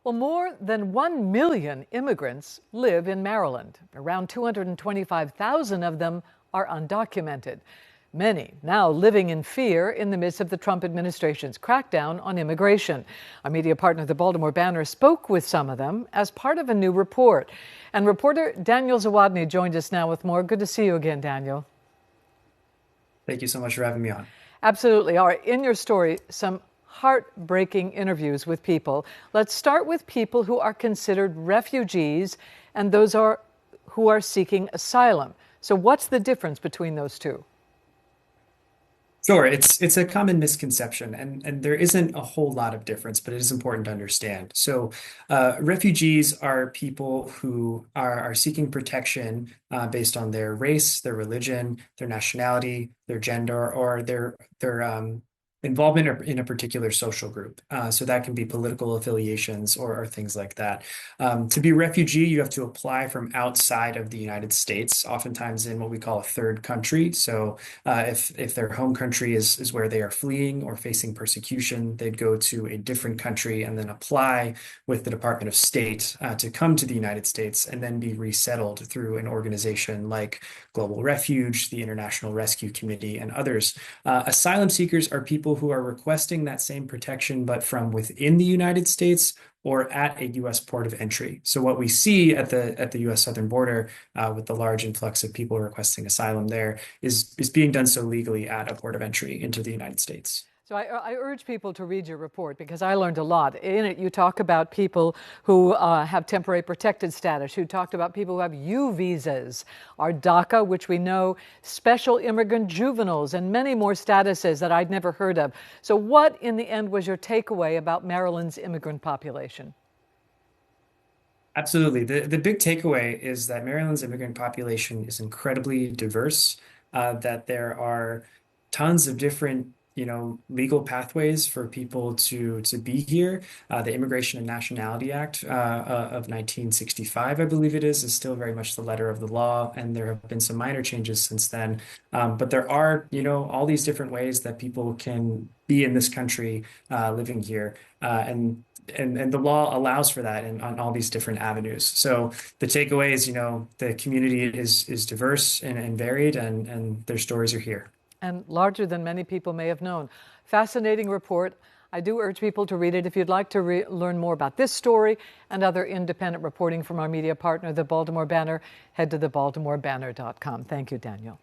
Well, more than 1 million immigrants live in Maryland. Around 225,000 of them are undocumented. Many now living in fear in the midst of the Trump administration's crackdown on immigration. Our media partner, the Baltimore Banner, spoke with some of them as part of a new report. And reporter Daniel Zawadny joined us now with more. Good to see you again, Daniel. Thank you so much for having me on. Absolutely. All right. In your story, some heartbreaking interviews with people. Let's start with people who are considered refugees and those who are seeking asylum. So what's the difference between those two? Sure, it's a common misconception, and there isn't a whole lot of difference, but it is important to understand. So, refugees are people who are seeking protection based on their race, their religion, their nationality, their gender, or their involvement in a particular social group. So that can be political affiliations or things like that. To be a refugee, you have to apply from outside of the United States, oftentimes in what we call a third country. So if their home country is where they are fleeing or facing persecution, they'd go to a different country and then apply with the Department of State to come to the United States and then be resettled through an organization like Global Refuge, the International Rescue Committee, and others. Asylum seekers are people who are requesting that same protection, but from within the United States or at a U.S. port of entry. So what we see at the U.S. southern border with the large influx of people requesting asylum there is being done so legally at a port of entry into the United States. So I urge people to read your report because I learned a lot. In it, you talk about people who have temporary protected status. You talked about people who have U visas, our DACA, which we know, special immigrant juveniles, and many more statuses that I'd never heard of. So what, in the end, was your takeaway about Maryland's immigrant population? Absolutely. The big takeaway is that Maryland's immigrant population is incredibly diverse, that there are tons of different legal pathways for people to be here. The Immigration and Nationality Act of 1965, I believe it is still very much the letter of the law, and there have been some minor changes since then. But there are, all these different ways that people can be in this country, living here, and the law allows for that on all these different avenues. So the takeaway is, the community is diverse and varied, and their stories are here. And larger than many people may have known. Fascinating report. I do urge people to read it. If you'd like to learn more about this story and other independent reporting from our media partner, the Baltimore Banner, head to thebaltimorebanner.com. Thank you, Daniel.